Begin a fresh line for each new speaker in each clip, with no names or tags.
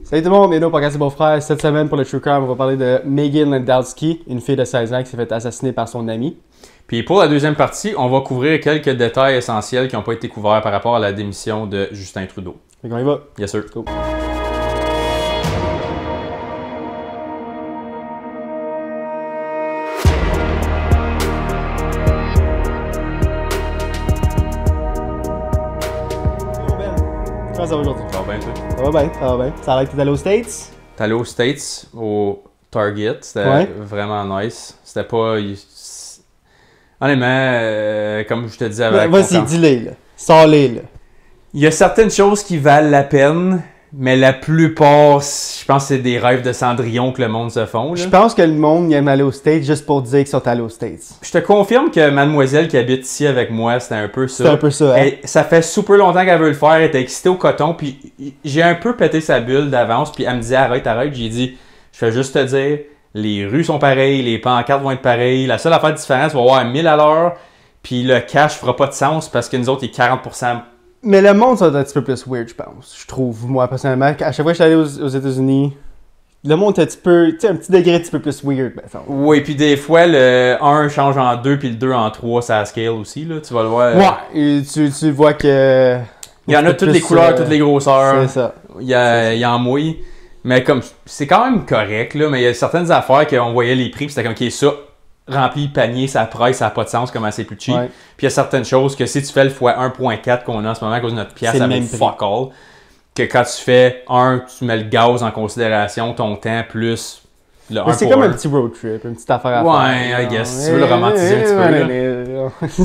Salut tout le monde, bienvenue au podcast des beaux-frères. Cette semaine, pour le True Crime, on va parler de Megan Landowski, une fille de 16 ans qui s'est fait assassiner par son ami.
Puis pour la deuxième partie, on va couvrir quelques détails essentiels qui n'ont pas été couverts par rapport à la démission de Justin Trudeau.
Fait qu'on y va.
Yes sir.
Go. Comment ça va aujourd'hui?
Ça va bien, toi?
Ça va bien, ça va bien. Ça a l'air que t'es allé aux States?
T'es allé aux States, au Target, c'était
Ouais.
vraiment nice. C'était pas... Honnêtement, comme je te disais
Ben,
avec
vas-y, dis-les, là. Sors-les, là.
il y a certaines choses qui valent la peine, mais la plupart, je pense que c'est des rêves de Cendrillon que le monde se font. Là.
Je pense que le monde aime aller aux States juste pour dire qu'ils sont allés aux States.
Je te confirme que mademoiselle qui habite ici avec moi, c'était un peu ça.
C'est un peu ça, hein?
Ça fait super longtemps qu'elle veut le faire, elle était excitée au coton, puis j'ai un peu pété sa bulle d'avance, puis elle me disait arrête, j'ai dit, je fais juste te dire, les rues sont pareilles, les pancartes vont être pareilles, la seule affaire différente, tu vas avoir 1000 à l'heure, puis le cash fera pas de sens parce que nous autres, il est 40%.
Mais le monde, ça doit être un petit peu plus weird, je pense. Je trouve, moi, personnellement. À chaque fois que je suis allé aux États-Unis, le monde est un petit peu, tu sais, un petit degré un petit peu plus weird, ben, ça.
Oui, puis des fois, le 1 change en 2, puis le 2 en 3, ça scale aussi, là, tu vas le voir.
Ouais, et tu vois que...
Il y en a toutes les couleurs, toutes les grosseurs.
C'est ça.
Il y en mouille. Mais comme, c'est quand même correct, là, mais il y a certaines affaires qu'on voyait les prix, puis c'était comme, OK, ça, rempli le panier, ça price, ça n'a pas de sens, comment c'est plus cheap.
Ouais.
Puis il y a certaines choses que si tu fais le x 1.4 qu'on a en ce moment à cause de notre pièce,
C'est
ça
le
vaut
même prix.
fuck all. Que quand tu fais tu mets le gaz en considération, ton temps plus le 1
Mais c'est
pour
comme un
1.
petit road trip, une petite affaire à
Ouais,
faire.
I guess. Tu veux le romantiser un petit peu,
peu,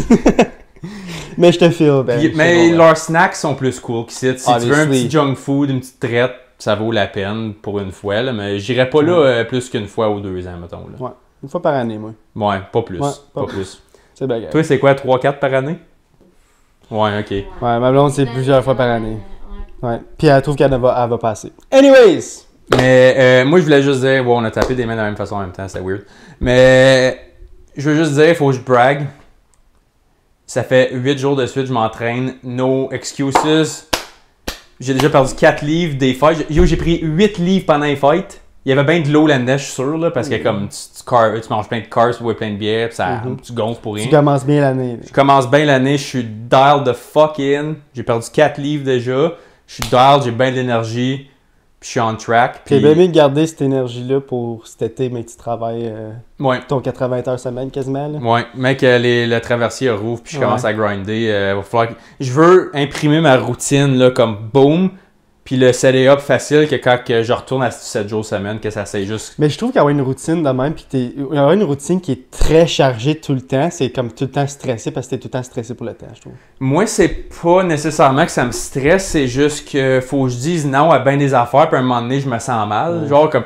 mais je te feel, ben.
Puis- mais leurs snacks sont plus cool qu'ici. Si tu veux un
Obviously.
petit junk food, une petite traite, ça vaut la peine pour une fois. Là, mais j'irais pas là plus qu'une fois ou 2 ans, mettons. Là.
Ouais, une fois par année, moi.
Ouais, pas plus.
Ouais,
pas plus.
C'est bagarre.
Toi, c'est quoi, 3-4 par année? Ouais, ok.
Ouais, ma blonde, c'est plusieurs fois par année. Ouais. Puis elle trouve qu'elle va passer. Anyways!
Mais moi, je voulais juste dire, on a tapé des mains de la même façon en même temps, c'était weird. Mais je veux juste dire, il faut que je brague. Ça fait 8 jours de suite, je m'entraîne. No excuses. J'ai déjà perdu 4 livres des fights. Yo, j'ai pris 8 livres pendant les fights. Il y avait bien de l'eau là-dedans, je suis sûr, là, parce que comme tu manges plein de carbs, tu bois plein de bière, puis tu gonfles pour rien.
Tu commences bien l'année.
Je commence bien l'année, je suis dialed the fuck in. J'ai perdu 4 livres déjà. Je suis dialed, j'ai bien de l'énergie. Puis je suis on track.
T'es
Puis
bien mieux de garder cette énergie-là pour cet été, mais tu travailles
ouais.
ton 80 heures semaine quasiment. Là.
Ouais, mec, le traversier rouvre, puis je
Ouais.
commence à grinder. Va falloir je veux imprimer ma routine là, comme boom, puis le set up facile que quand que je retourne à 7 jours semaine, que ça c'est juste.
Mais je trouve qu'avoir une routine de même, puis avoir une routine qui est très chargée tout le temps, c'est comme tout le temps stressé parce que t'es tout le temps stressé pour le temps, je trouve.
Moi, c'est pas nécessairement que ça me stresse, c'est juste que faut que je dise non à bien des affaires, puis à un moment donné, je me sens mal.
Ouais.
Genre comme,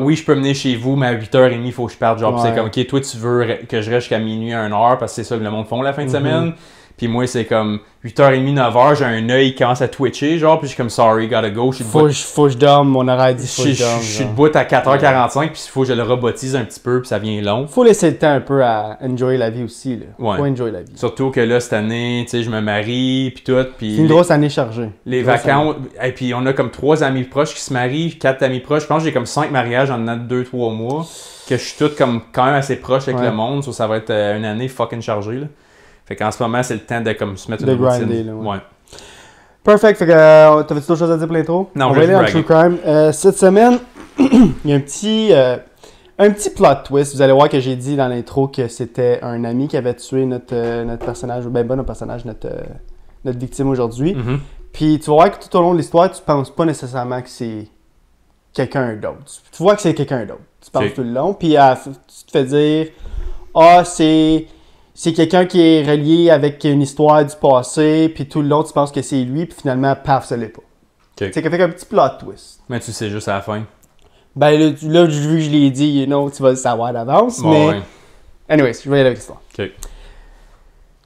oui, je peux venir chez vous, mais à 8h30, il faut que je parte. Genre, puis
Ouais.
c'est comme, ok, toi, tu veux que je reste jusqu'à minuit, 1h, parce que c'est ça que le monde font la fin de semaine. Puis moi, c'est comme 8h30, 9h, j'ai un œil qui commence à twitcher, genre, puis je suis comme, sorry, gotta go. Je suis
Faut que je dorme, mon horaire dit faut que je dorme.
je suis
genre.
debout à 4h45, puis il faut que je le robotise un petit peu, puis ça vient long.
Faut laisser le temps un peu à enjoy la vie aussi. Là.
Ouais.
Faut enjoy la vie.
Surtout que là, cette année, tu sais, je me marie, puis tout, puis...
C'est une grosse année chargée.
Les
Grosse
vacances, et puis on a comme 3 amis proches qui se marient, 4 amis proches. Je pense que j'ai comme 5 mariages en 2-3 mois. Que je suis tout comme quand même assez proche avec
Ouais.
le monde. Ça va être une année fucking chargée. Là. Fait qu'en ce moment, c'est le temps de comme, se mettre
De
une routine.
grinder, là, ouais.
Ouais.
Perfect. Fait que, t'avais-tu d'autres choses à dire pour l'intro?
Non,
on
je
va
vais
aller en
juste
True Crime. Cette semaine, il y a un petit plot twist. Vous allez voir que j'ai dit dans l'intro que c'était un ami qui avait tué notre personnage, ben pas notre personnage, notre victime aujourd'hui.
Mhm.
Puis tu vas voir que tout au long de l'histoire, tu penses pas nécessairement que c'est quelqu'un d'autre. Tu vois que c'est quelqu'un d'autre. Tu penses
Ok.
tout le long. Puis tu te fais dire, c'est quelqu'un qui est relié avec une histoire du passé. Puis tout le long, tu penses que c'est lui. Puis finalement, paf, ça l'est pas.
Ok.
C'est fait un petit plot twist.
Mais tu sais juste à la fin.
Ben là, vu que je l'ai dit, tu vas le savoir d'avance.
Bon,
mais,
ouais.
anyways, je vais y aller avec l'histoire.
Ok.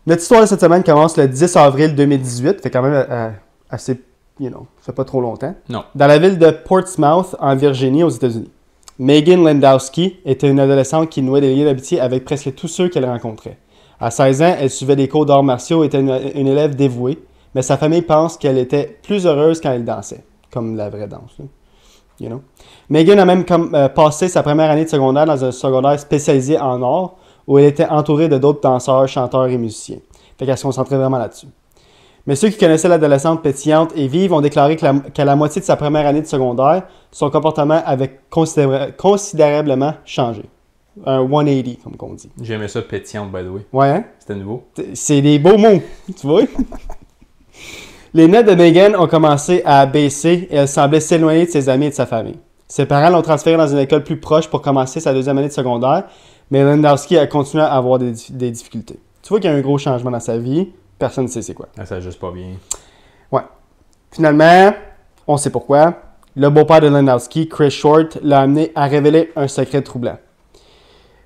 Notre histoire de cette semaine commence le 10 avril 2018. Fait quand même assez, ça fait pas trop longtemps.
Non.
Dans la ville de Portsmouth, en Virginie, aux États-Unis. Megan Landowski était une adolescente qui nouait des liens d'amitié avec presque tous ceux qu'elle rencontrait. À 16 ans, elle suivait des cours d'arts martiaux et était une élève dévouée, mais sa famille pense qu'elle était plus heureuse quand elle dansait, comme la vraie danse. Là. You know? Megan a même passé sa première année de secondaire dans un secondaire spécialisé en art, où elle était entourée de d'autres danseurs, chanteurs et musiciens. Fait qu'elle se concentrait vraiment là-dessus. Mais ceux qui connaissaient l'adolescente pétillante et vive ont déclaré qu'à la moitié de sa première année de secondaire, son comportement avait considérablement changé. Un 180, comme on dit.
J'aimais ça pétillante, by the way.
Ouais, hein?
C'était nouveau.
C'est des beaux mots, tu vois? Les notes de Megan ont commencé à baisser et elle semblait s'éloigner de ses amis et de sa famille. Ses parents l'ont transférée dans une école plus proche pour commencer sa deuxième année de secondaire, mais Landowski a continué à avoir des difficultés. Tu vois qu'il y a un gros changement dans sa vie, personne ne sait c'est quoi.
Ah, ça va juste pas bien.
Ouais. Finalement, on sait pourquoi. Le beau-père de Landowski, Chris Short, l'a amené à révéler un secret troublant.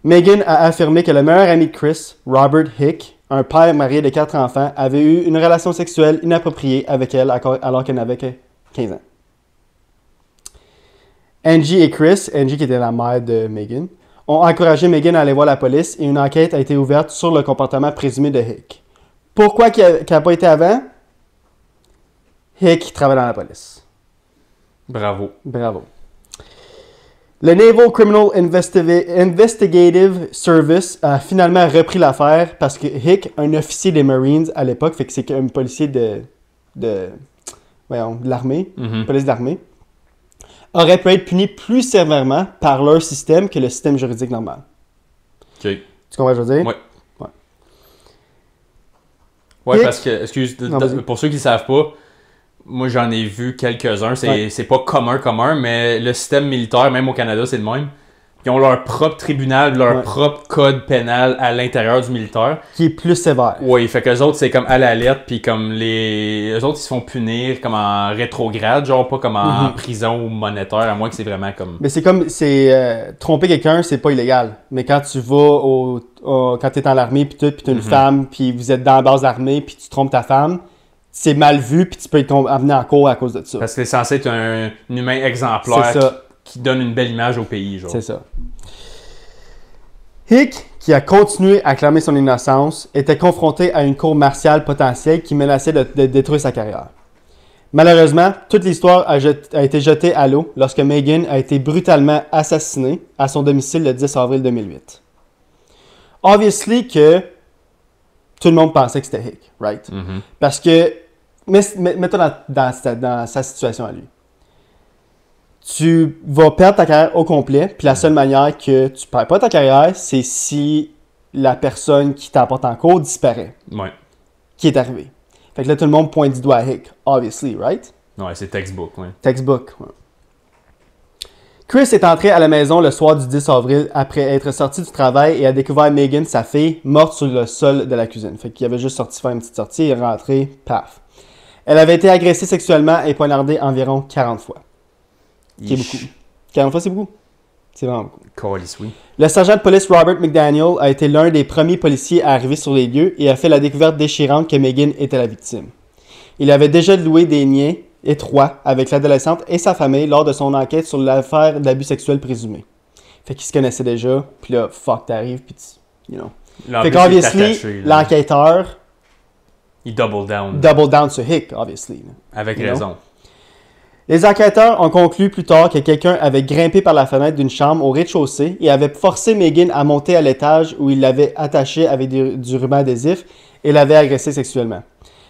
Megan a affirmé que le meilleur ami de Chris, Robert Hick, un père marié de 4 enfants, avait eu une relation sexuelle inappropriée avec elle alors qu'elle n'avait que 15 ans. Angie et Chris, Angie qui était la mère de Megan, ont encouragé Megan à aller voir la police et une enquête a été ouverte sur le comportement présumé de Hick. Pourquoi qu'il n'a pas été avant? Hick travaille dans la police.
Bravo.
Bravo. Le Naval Criminal Investigative Service a finalement repris l'affaire parce que Hick, un officier des Marines à l'époque, fait que c'est un policier de l'armée, police d'armée, aurait pu être puni plus sévèrement par leur système que le système juridique normal.
OK.
Tu comprends ce que je veux dire?
Ouais.
Ouais.
Ouais,
Hick-
parce que, excuse,
Non, vas-y.
pour ceux qui ne savent pas, moi j'en ai vu quelques-uns. C'est pas commun, mais le système militaire, même au Canada, c'est le même. Ils ont leur propre tribunal, leur propre code pénal à l'intérieur du militaire.
Qui est plus sévère.
Oui, fait qu'eux autres, c'est comme à la lettre, puis comme eux autres, ils se font punir comme en rétrograde, genre pas comme en prison ou monétaire, à moins que c'est vraiment comme...
Mais c'est comme, tromper quelqu'un, c'est pas illégal. Mais quand tu vas quand t'es dans l'armée, puis t'as une femme, puis vous êtes dans la base d'armée, puis tu trompes ta femme, c'est mal vu, puis tu peux être amené en cours à cause de ça.
Parce que c'est censé être un humain exemplaire
C'est ça.
qui donne une belle image au pays, genre.
C'est ça. Hick, qui a continué à clamer son innocence, était confronté à une cour martiale potentielle qui menaçait de détruire sa carrière. Malheureusement, toute l'histoire a été jetée à l'eau lorsque Megan a été brutalement assassinée à son domicile le 10 avril 2008. Obviously que tout le monde pensait que c'était Hick, right? Parce que, mets-toi dans sa situation à lui. Tu vas perdre ta carrière au complet, puis la seule manière que tu perds pas ta carrière, c'est si la personne qui t'apporte en cours disparaît.
Ouais.
Qui est arrivé. Fait que là, tout le monde pointe du doigt à Hick, obviously, right?
Ouais, c'est textbook, ouais.
Textbook, ouais. Chris est entré à la maison le soir du 10 avril après être sorti du travail et a découvert Megan, sa fille, morte sur le sol de la cuisine. Fait qu'il avait juste sorti faire une petite sortie, il est rentré, paf. Elle avait été agressée sexuellement et poignardée environ 40 fois. Qui est beaucoup. 40 fois, c'est beaucoup. C'est vraiment beaucoup.
Calisse, oui.
Le sergent de police Robert McDaniel a été l'un des premiers policiers à arriver sur les lieux et a fait la découverte déchirante que Megan était la victime. Il avait déjà noué des liens étroits avec l'adolescente et sa famille lors de son enquête sur l'affaire d'abus sexuels présumés. Fait qu'ils se connaissaient déjà, puis là, fuck, t'arrives, puis tu... You know. Fait qu'obviously, l'enquêteur...
Il double down.
Double down sur Hick, obviously.
Avec
You know?
raison.
Les enquêteurs ont conclu plus tard que quelqu'un avait grimpé par la fenêtre d'une chambre au rez-de-chaussée et avait forcé Megan à monter à l'étage où il l'avait attachée avec du ruban adhésif et l'avait agressée sexuellement.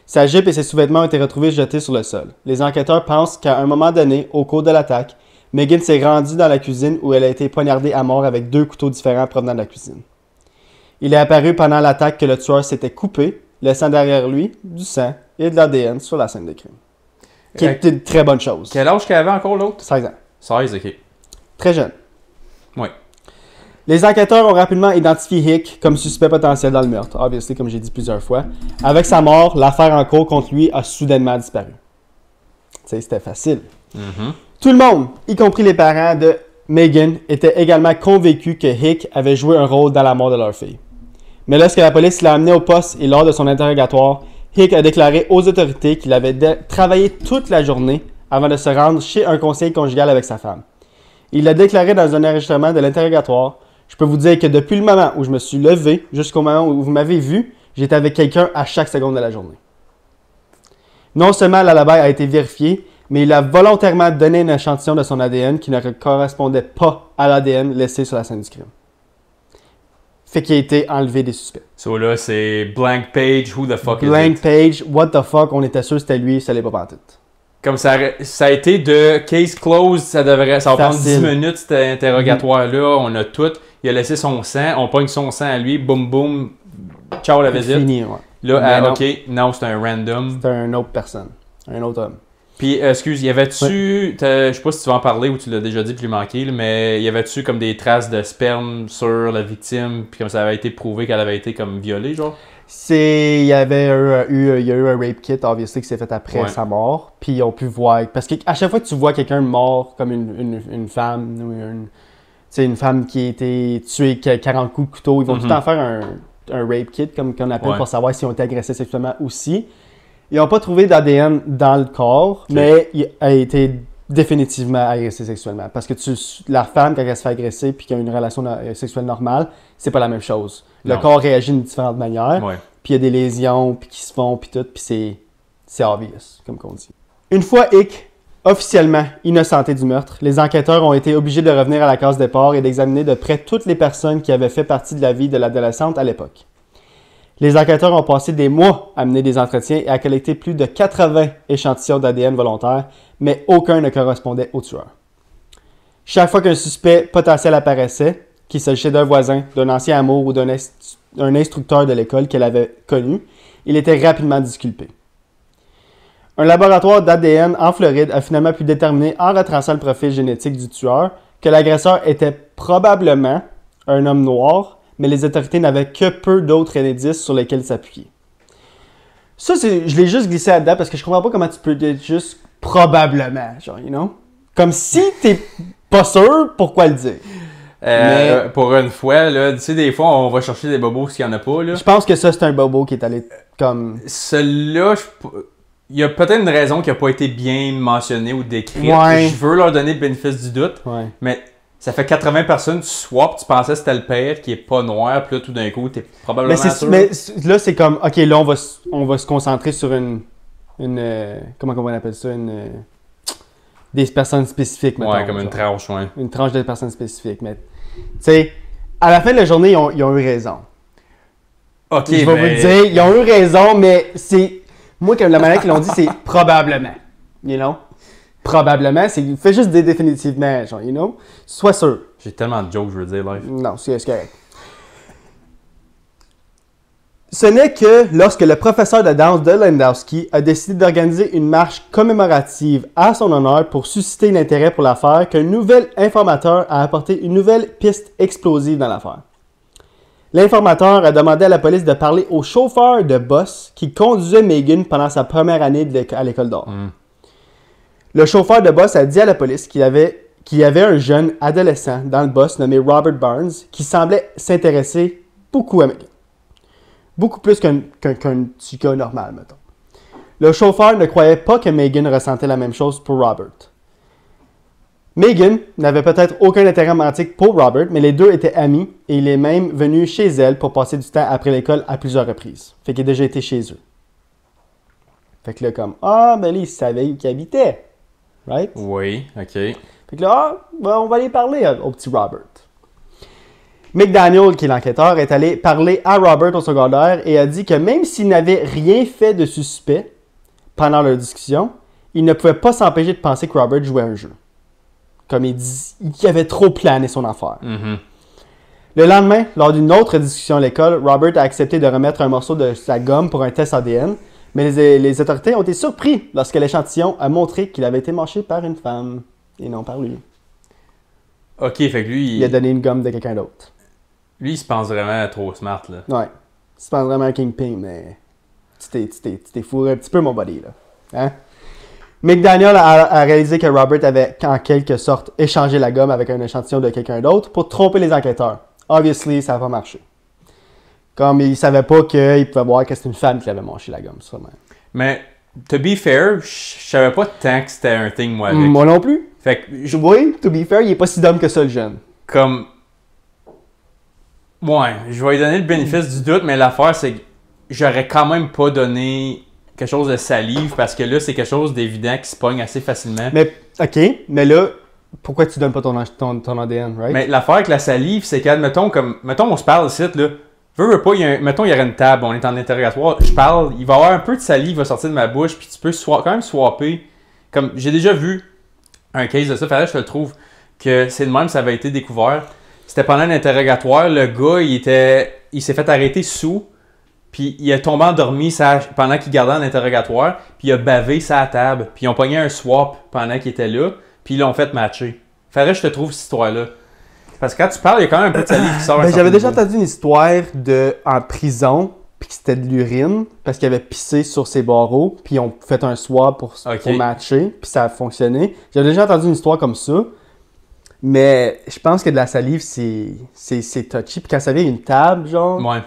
Sa jupe et ses sous-vêtements ont été retrouvés jetés sur le sol. Les enquêteurs pensent qu'à un moment donné, au cours de l'attaque, Megan s'est rendue dans la cuisine où elle a été poignardée à mort avec 2 couteaux différents provenant de la cuisine. Il est apparu pendant l'attaque que le tueur s'était coupé, laissant derrière lui du sang et de l'ADN sur la scène de crime. Qui est une très bonne chose.
Quel âge qu'elle avait encore l'autre?
16 ans.
16, ok.
Très jeune.
Ouais.
Les enquêteurs ont rapidement identifié Hick comme suspect potentiel dans le meurtre, obviously, comme j'ai dit plusieurs fois. Avec sa mort, l'affaire en cours contre lui a soudainement disparu. Tu sais, c'était facile. Tout le monde, y compris les parents de Megan, était également convaincu que Hick avait joué un rôle dans la mort de leur fille. Mais lorsque la police l'a amené au poste et lors de son interrogatoire, Hick a déclaré aux autorités qu'il avait travaillé toute la journée avant de se rendre chez un conseiller conjugal avec sa femme. Il l'a déclaré dans un enregistrement de l'interrogatoire. Je peux vous dire que depuis le moment où je me suis levé jusqu'au moment où vous m'avez vu, j'étais avec quelqu'un à chaque seconde de la journée. Non seulement l'alibi a été vérifié, mais il a volontairement donné un échantillon de son ADN qui ne correspondait pas à l'ADN laissé sur la scène du crime. Fait qu'il a été enlevé des suspects.
So là, c'est blank page, who the fuck is
Blank
it?
page, what the fuck, on était sûr que c'était lui, ça l'est pas pantoute.
Comme ça a été de case closed, ça va prendre 10
Facile.
minutes cet interrogatoire-là, on a tout. Il a laissé son sang, on pogne son sang à lui, boum boum, ciao la visite.
Fini, ouais.
Là,
Mais non.
ok, non, c'est un random.
C'était une autre personne, un autre homme.
Puis, excuse, y avait-tu, je sais pas si tu vas en parler ou tu l'as déjà dit puis lui manqué, là, mais y avait-tu comme des traces de sperme sur la victime, puis comme ça avait été prouvé qu'elle avait été comme violée, genre?
Il y a eu un rape kit, obviously, qui s'est fait après
Ouais.
sa mort. Puis ils ont pu voir. Parce qu'à chaque fois que tu vois quelqu'un mort, comme une femme, ou une femme qui a été tuée 40 coups de couteau, ils vont tout le temps faire un rape kit, comme qu'on appelle,
Ouais.
pour savoir s'ils ont été agressés sexuellement aussi. Ils n'ont pas trouvé d'ADN dans le corps, mais il a été définitivement agressé sexuellement. Parce que la femme, quand elle se fait agresser puis qu'elle a une relation sexuelle normale, c'est pas la même chose. Le
Non.
corps réagit d'une différente manière.
Ouais.
Puis il y a des lésions, puis qui se font, puis tout, puis c'est obvious, comme qu'on dit. Une fois Hick officiellement innocenté du meurtre, les enquêteurs ont été obligés de revenir à la case départ et d'examiner de près toutes les personnes qui avaient fait partie de la vie de l'adolescente à l'époque. Les enquêteurs ont passé des mois à mener des entretiens et à collecter plus de 80 échantillons d'ADN volontaires, mais aucun ne correspondait au tueur. Chaque fois qu'un suspect potentiel apparaissait, qu'il s'agissait d'un voisin, d'un ancien amour ou d'un instructeur de l'école qu'elle avait connu, il était rapidement disculpé. Un laboratoire d'ADN en Floride a finalement pu déterminer, en retraçant le profil génétique du tueur, que l'agresseur était probablement un homme noir, mais les autorités n'avaient que peu d'autres indices sur lesquels s'appuyer. Ça, je l'ai juste glissé là-dedans parce que je comprends pas comment tu peux être juste probablement, genre, you know? Comme si t'es pas sûr, pourquoi le dire? Mais-
Pour une fois, là, tu sais, des fois, on va chercher des bobos s'il y en a pas, là.
Je pense que ça, c'est un bobo qui est allé comme...
Celui-là, il y a peut-être une raison qui a pas été bien mentionnée ou décrite.
Ouais.
Je veux leur donner le bénéfice du doute,
Ouais.
mais ça fait 80 personnes, tu swap, tu pensais que c'était le père qui est pas noir, puis là, tout d'un coup, t'es probablement sûr.
Là, c'est comme, OK, là, on va se concentrer sur comment on appelle ça? Des personnes spécifiques, mettons.
Ouais, comme une
genre.
tranche, ouais.
Une tranche de personnes spécifiques. Mais, tu sais, à la fin de la journée, ils ont eu raison.
Ok,
Je vais vous le dire, ils ont eu raison, mais c'est... Moi, comme la manière qu'ils l'ont dit, c'est probablement. You know? Probablement, fais juste dire définitivement, genre, you know? Sois sûr.
J'ai tellement de jokes, je veux dire, live.
Non, c'est correct. Ce n'est que lorsque le professeur de danse de Landowski a décidé d'organiser une marche commémorative à son honneur pour susciter l'intérêt pour l'affaire qu'un nouvel informateur a apporté une nouvelle piste explosive dans l'affaire. L'informateur a demandé à la police de parler au chauffeur de bus qui conduisait Megan pendant sa première année à l'école d'art. Le chauffeur de bus a dit à la police qu'il y avait un jeune adolescent dans le bus nommé Robert Barnes qui semblait s'intéresser beaucoup à Megan. Beaucoup plus qu'un petit gars normal, mettons. Le chauffeur ne croyait pas que Megan ressentait la même chose pour Robert. Megan n'avait peut-être aucun intérêt romantique pour Robert, mais les deux étaient amis et il est même venu chez elle pour passer du temps après l'école à plusieurs reprises. Fait qu'il a déjà été chez eux. Fait que là, comme, ben là, il savait où il habitait. Right?
Oui, ok.
Fait que là, on va aller parler au petit Robert. McDaniel, qui est l'enquêteur, est allé parler à Robert au secondaire et a dit que même s'il n'avait rien fait de suspect pendant leur discussion, il ne pouvait pas s'empêcher de penser que Robert jouait un jeu. Comme il dit, il avait trop plané son affaire.
Mhm.
Le lendemain, lors d'une autre discussion à l'école, Robert a accepté de remettre un morceau de sa gomme pour un test ADN, mais les autorités ont été surpris lorsque l'échantillon a montré qu'il avait été mangé par une femme et non par lui.
Ok, fait que lui,
Il a donné une gomme de quelqu'un d'autre.
lui, il se pense vraiment trop smart, là.
Ouais. C'est pas vraiment un kingpin, mais tu t'es fourré un petit peu, mon buddy, là. Hein? McDaniel a réalisé que Robert avait, en quelque sorte, échangé la gomme avec un échantillon de quelqu'un d'autre pour tromper les enquêteurs. Obviously, ça n'a pas marché. Comme il savait pas qu'il pouvait voir que c'était une femme qui avait mangé la gomme, sûrement.
Mais, to be fair, je savais pas tant que c'était un thing, moi, avec.
Moi non plus.
Fait que,
Je vois, to be fair, il est pas si dumb que ça, le jeune.
comme... Ouais, je vais lui donner le bénéfice du doute, mais l'affaire, c'est que j'aurais quand même pas donné quelque chose de salive parce que là, c'est quelque chose d'évident qui se pogne assez facilement.
Mais, OK, mais là, pourquoi tu donnes pas ton ADN, right?
Mais l'affaire avec la salive, c'est qu'admettons, mettons, on se parle ici, là. Veux pas, mettons, il y aurait une table, on est en interrogatoire, je parle, il va y avoir un peu de salive qui va sortir de ma bouche, puis tu peux quand même swapper. Comme, j'ai déjà vu un case de ça, fallait que je te le trouve, que c'est de même, ça avait été découvert. C'était pendant un interrogatoire, le gars, il s'est fait arrêter sous, puis il est tombé endormi pendant qu'il gardait un interrogatoire, puis il a bavé sa table, puis ils ont pogné un swap pendant qu'il était là, puis ils l'ont fait matcher. Fallait que je te trouve cette histoire-là. Parce que quand tu parles, il y a quand même un peu de salive qui sort.
J'avais déjà entendu une histoire en prison, puis que c'était de l'urine, parce qu'il avait pissé sur ses barreaux, puis ils ont fait un swap pour matcher, puis ça a fonctionné. J'avais déjà entendu une histoire comme ça, mais je pense que de la salive, c'est touchy. Puis quand ça vient une table, genre,
ouais.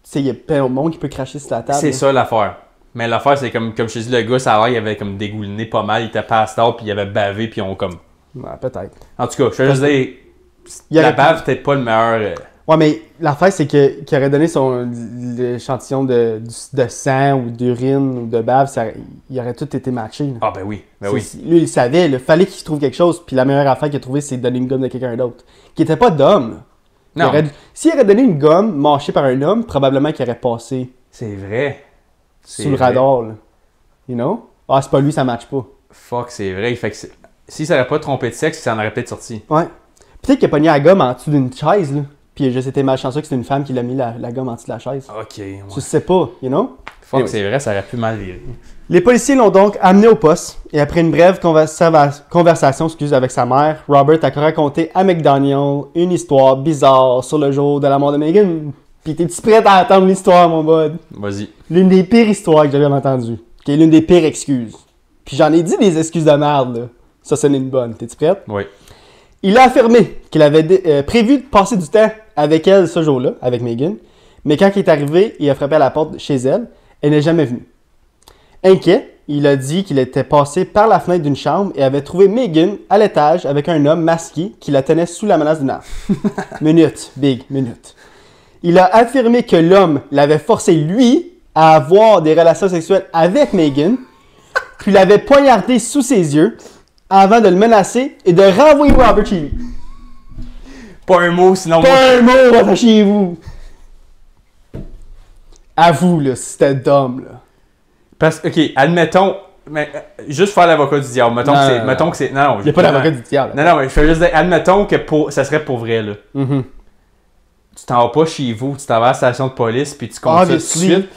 Tu sais, il y a plein de monde qui peut cracher sur la table.
C'est ça l'affaire. Mais l'affaire, c'est comme je te dis, le gars, ça a l'air, il avait comme dégouliné pas mal, il était passed out, puis il avait bavé, puis on comme...
Ouais, peut-être.
En tout cas, je veux juste dire, la bave, peut-être pas le meilleur...
Ouais, mais l'affaire, c'est qu'il aurait donné l'échantillon de sang ou d'urine ou de bave, il aurait tout été matché. Là.
Ah ben oui, oui.
Lui, il savait, il fallait qu'il trouve quelque chose, puis la meilleure affaire qu'il a trouvée, c'est de donner une gomme de quelqu'un d'autre. Qui était pas d'homme.
Non.
S'il aurait donné une gomme mâchée par un homme, probablement qu'il aurait passé...
C'est vrai.
Sous le radar, là. You know? Ah, c'est pas lui, ça matche pas.
Fuck, c'est vrai. Fait que s'il s'aurait pas trompé de sexe, ça en aurait peut-être sorti.
Ouais. Peut-être qu'il a pogné la gomme en dessous d'une chaise, là. Puis il a juste été malchanceux que c'était une femme qui l'a mis la gomme en dessous de la chaise.
Ok, ouais.
Tu sais pas, you know?
Fuck, c'est vrai, ça aurait pu mal virer.
Les policiers l'ont donc amené au poste et après une brève conversation avec sa mère, Robert a raconté à McDaniel une histoire bizarre sur le jour de la mort de Megan. Pis t'es-tu prêt à entendre l'histoire, mon bud?
Vas-y.
L'une des pires histoires que j'avais entendues. Qui est l'une des pires excuses. Puis j'en ai dit des excuses de merde, là. Ça, c'est une bonne. T'es-tu prête?
Oui.
Il a affirmé qu'il avait prévu de passer du temps avec elle ce jour-là, avec Megan. Mais quand il est arrivé, il a frappé à la porte chez elle. Elle n'est jamais venue. Inquiet, il a dit qu'il était passé par la fenêtre d'une chambre et avait trouvé Megan à l'étage avec un homme masqué qui la tenait sous la menace d'une arme. Minute, big, minute. Il a affirmé que l'homme l'avait forcé, lui, à avoir des relations sexuelles avec Megan, puis l'avait poignardé sous ses yeux avant de le menacer et de renvoyer Robert chez lui.
Pas un mot, sinon...
Pas un mot, rentrez chez vous! Avoue, là, c'était dumb, là.
Parce que, ok, admettons, mais, juste faire l'avocat du diable. Mettons que c'est. Non,
il n'y a pas d'avocat du diable.
Non, mais je fais juste dire, admettons que ça serait pour vrai, là.
Mm-hmm.
Tu t'en vas pas chez vous, tu t'en vas à la station de police, puis tu comptes ça tout de suite.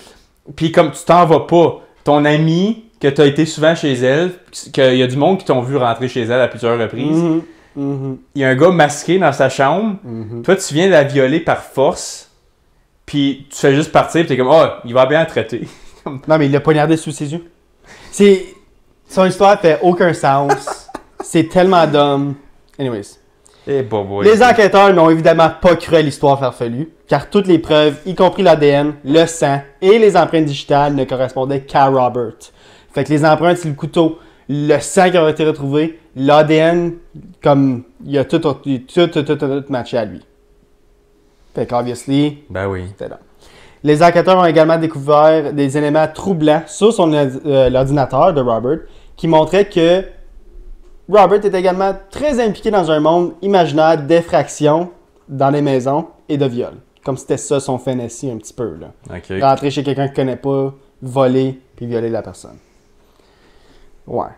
Puis comme tu t'en vas pas, ton amie, que tu as été souvent chez elle, qu'il y a du monde qui t'ont vu rentrer chez elle à plusieurs reprises, il y a un gars masqué dans sa chambre, toi tu viens de la violer par force, puis tu fais juste partir, puis t'es comme, il va bien la traiter.
Non, mais il l'a poignardé sous ses yeux. Son histoire fait aucun sens. C'est tellement dumb. Anyways. Les enquêteurs n'ont évidemment pas cru à l'histoire farfelue, car toutes les preuves, y compris l'ADN, le sang et les empreintes digitales, ne correspondaient qu'à Robert. Fait que les empreintes, c'est le couteau, le sang qui a été retrouvé, l'ADN, comme il a tout matché à lui. Fait qu'obviously,
ben oui.
C'était là. Les enquêteurs ont également découvert des éléments troublants sur l'ordinateur de Robert qui montraient que Robert est également très impliqué dans un monde imaginaire d'effraction dans les maisons et de viol. Comme c'était ça son fantasy un petit peu. Là.
Okay.
Rentrer chez quelqu'un qu'il ne connaît pas, voler puis violer la personne. Ouais.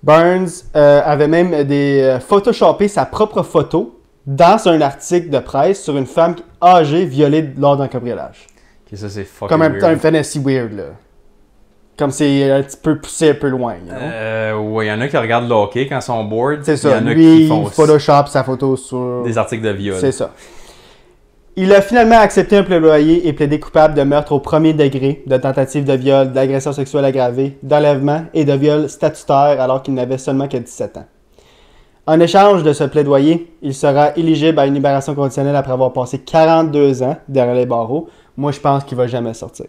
Burns avait même photoshopé sa propre photo dans un article de presse sur une femme âgée violée lors d'un cambriolage.
Okay, ça c'est fucking
comme
weird.
Un fantasy weird, là. Comme c'est un petit peu poussé un peu loin.
Ouais, il y en a qui regardent le hockey quand ils sont bored.
C'est ça.
Y en a
Lui,
qui font
il photoshop sa photo sur...
des articles de viol.
C'est ça. Il a finalement accepté un plaidoyer et plaidé coupable de meurtre au premier degré, de tentative de viol, d'agression sexuelle aggravée, d'enlèvement et de viol statutaire alors qu'il n'avait seulement que 17 ans. En échange de ce plaidoyer, il sera éligible à une libération conditionnelle après avoir passé 42 ans derrière les barreaux. Moi, je pense qu'il ne va jamais sortir.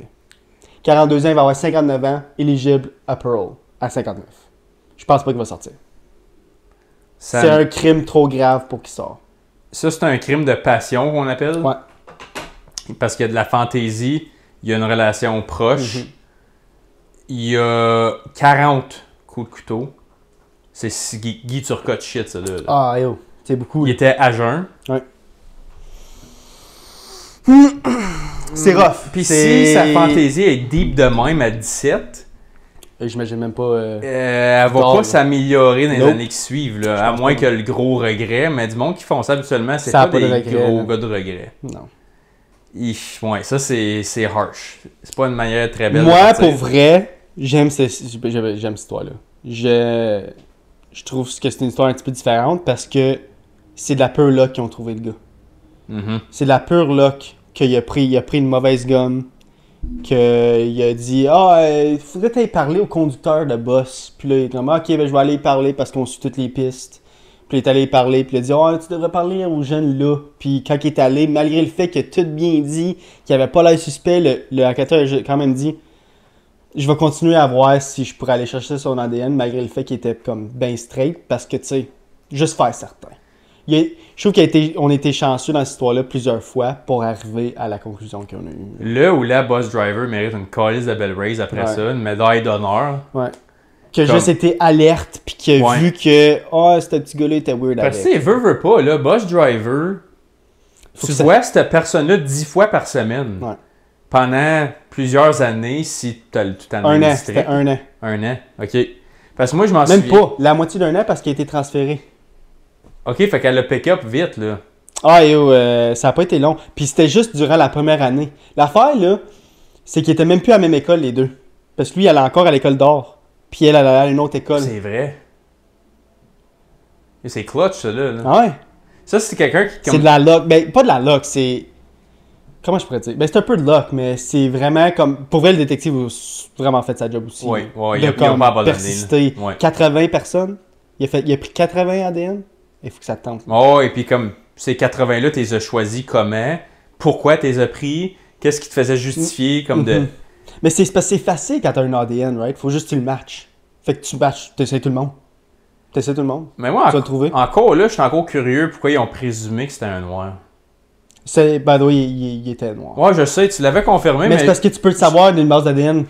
42 ans, il va avoir 59 ans, éligible à parole, à 59. Je pense pas qu'il va sortir. C'est un crime trop grave pour qu'il sorte.
Ça, c'est un crime de passion qu'on appelle?
Ouais.
Parce qu'il y a de la fantaisie, il y a une relation proche. il y a 40 coups de couteau. C'est Guy Turcotte shit, ça, là.
Ah, yo, c'est beaucoup.
Il était à jeun.
Ouais. C'est rough.
Puis si sa fantaisie est deep de même à 17,
j'imagine même pas.
elle va pas s'améliorer dans les
Nope.
années qui suivent, là, à moins que le gros regret. Mais du monde qui font ça habituellement, c'est
Ça a
pas
pas de
des
regret,
gros
là.
gars de regret.
Non.
Ouais, ça c'est harsh. C'est pas une manière très belle de
Moi,
partir.
pour vrai, j'aime cette histoire-là. Je trouve que c'est une histoire un petit peu différente parce que c'est de la pure luck qu'ils ont trouvé le gars.
Mhm.
C'est de la pure luck qu'il a pris une mauvaise gomme, qu'il a dit il faudrait t'aller parler au conducteur de boss. Puis là, il est comme ok, ben, je vais aller y parler parce qu'on suit toutes les pistes. Puis il est allé y parler, puis il a dit tu devrais parler aux jeunes là. Puis quand il est allé, malgré le fait qu'il a tout bien dit, qu'il avait pas l'air suspect, le enquêteur a quand même dit je vais continuer à voir si je pourrais aller chercher son ADN malgré le fait qu'il était comme ben straight parce que tu sais, juste faire certain. Je trouve qu'on a été chanceux dans cette histoire-là plusieurs fois pour arriver à la conclusion qu'on a eue.
Le ou la boss driver mérite une calice de belle raise après ça, une médaille d'honneur.
Ouais. Qui a juste été alerte puis qui a vu que ce petit gars-là était weird avec.
Parce que veut pas, là, boss driver, tu vois cette personne-là 10 fois par semaine.
Ouais.
Pendant plusieurs années, si tu as tout administré.
C'était un an.
Un an, ok. Parce que moi, je m'en souviens.
Même pas, la moitié d'un an parce qu'il a été transféré.
Ok, fait qu'elle a pick up vite, là.
Ça a pas été long. Puis c'était juste durant la première année. L'affaire, là, c'est qu'ils étaient même plus à la même école, les deux. Parce que lui, il allait encore à l'école d'or. Puis elle allait à une autre école.
C'est vrai. Et c'est clutch, ça, là.
Ah ouais.
Ça, c'est quelqu'un qui...
C'est de la luck. Ben, pas de la luck, c'est... Comment je pourrais dire? Ben, c'est un peu de luck, mais c'est vraiment comme... Pour vrai, le détective a vraiment fait sa job aussi.
Oui,
il a
pas abandonné.
Persister.
Ouais.
80 personnes. Il a pris 80 ADN. Il faut que ça te tente.
Oh, et puis comme ces 80-là, tu les as choisis comment? Pourquoi tu les as pris? Qu'est-ce qui te faisait justifier comme de...
Mais c'est parce que c'est facile quand t'as un ADN, right? Faut juste que tu le matches. Fait que tu matches, t'essayes tout le monde.
Mais moi,
tu vas le trouver.
Encore là, je suis encore curieux pourquoi ils ont présumé que c'était un noir.
By the way, il était noir.
Ouais, je sais, tu l'avais confirmé,
mais c'est parce que tu peux le savoir d'une base d'ADN.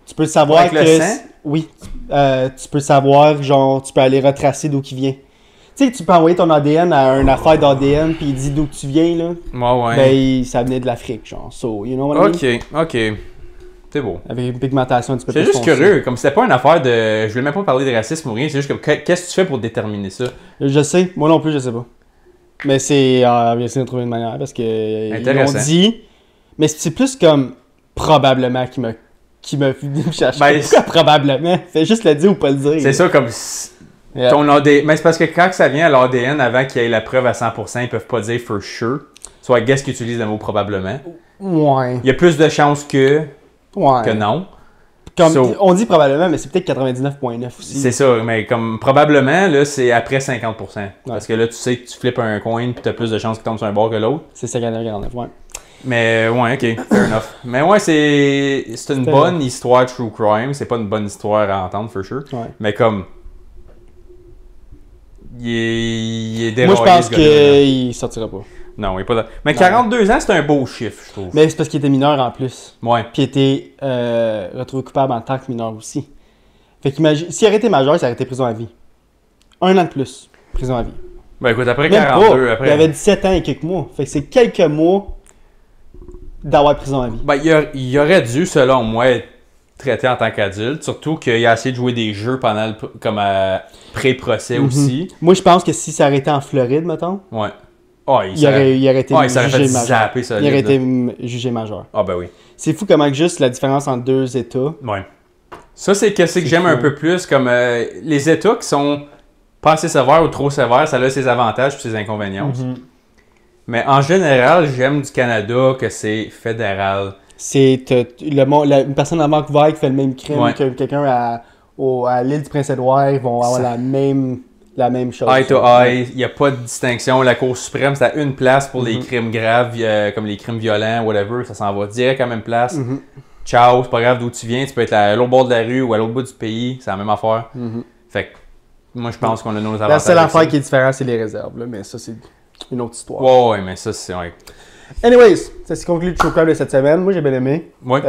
Tu peux le savoir
avec
que...
le sang?
Oui. Tu peux savoir, genre, tu peux aller retracer d'où il vient. Tu sais, tu peux envoyer ton ADN à une affaire d'ADN puis il dit d'où tu viens, là.
Ouais.
Ben, ça venait de l'Afrique, genre. So, you know what I mean?
Ok. C'est beau.
Avec une pigmentation un petit peu
C'est
plus
juste
foncée.
curieux, comme c'était pas une affaire de... Je voulais même pas parler de racisme ou rien, c'est juste comme, qu'est-ce que tu fais pour déterminer ça?
Je sais, moi non plus, je sais pas. Mais c'est... on va essayer de trouver une manière parce que... Ils l'ont dit, mais c'est plus comme probablement qui m'a venu me chercher.
Ben,
pourquoi probablement? Fais juste le dire ou pas le dire.
C'est ça, comme... Ton ADN... Mais c'est parce que quand ça vient à l'ADN, avant qu'il y ait la preuve à 100%, ils peuvent pas dire for sure. Soit guess qu'ils utilisent le mot probablement.
Ouais.
Il y a plus de chances que non.
Comme, on dit probablement, mais c'est peut-être 99,9 aussi.
C'est ça, mais comme probablement, là, c'est après 50%. Parce que là, tu sais que tu flippes un coin puis t'as plus de chances qu'il tombe sur un bord que l'autre.
C'est 59,49, ouais.
Mais ouais, ok, fair enough. Mais ouais, c'est une bonne histoire true crime. C'est pas une bonne histoire à entendre, for sure.
Ouais.
Mais comme... Il est déraillé.
Moi, je pense qu'il sortira pas.
Non, il est pas là. Mais 42 ans, c'est un beau chiffre, je trouve.
Mais c'est parce qu'il était mineur en plus.
Ouais.
Puis il était retrouvé coupable en tant que mineur aussi. Fait qu'imagine, s'il aurait été majeur, ça aurait été prison à vie. 1 an de plus, prison à vie.
Ben écoute, après
Même
42,
pas.
après...
Il avait 17 ans et quelques mois. Fait que c'est quelques mois d'avoir prison à vie.
Ben, il aurait dû, selon moi, être traité en tant qu'adulte. Surtout qu'il a essayé de jouer des jeux pendant comme à pré-procès aussi.
Moi, je pense que si ça aurait été en Floride, mettons,
Ouais. Oh,
il aurait été
jugé
majeur.
zapper, ça,
il aurait été jugé majeur.
Ah ben oui.
C'est fou comment juste la différence entre deux États.
Ouais. Ça, c'est que j'aime un peu plus, comme les États qui sont pas assez sévères ou trop sévères, ça a ses avantages et ses inconvénients. Mais en général, j'aime du Canada que c'est fédéral.
C'est une personne à Vancouver qui fait le même crime que quelqu'un à l'île du Prince-Édouard, ils vont avoir la même chose.
Eye to eye, il n'y a pas de distinction. La Cour suprême, c'est à une place pour les crimes graves, comme les crimes violents, whatever. Ça s'en va direct à la même place. Ciao, c'est pas grave d'où tu viens. Tu peux être à l'autre bord de la rue ou à l'autre bout du pays. C'est la même affaire. Fait que moi, je pense qu'on a nos avantages.
La seule affaire qui est différente, c'est les réserves. Là, mais ça, c'est une autre histoire.
Ouais, mais ça, c'est... Ouais.
Anyways, ça s'est conclu le True Crime de cette semaine. Moi, j'ai bien aimé.
Ouais.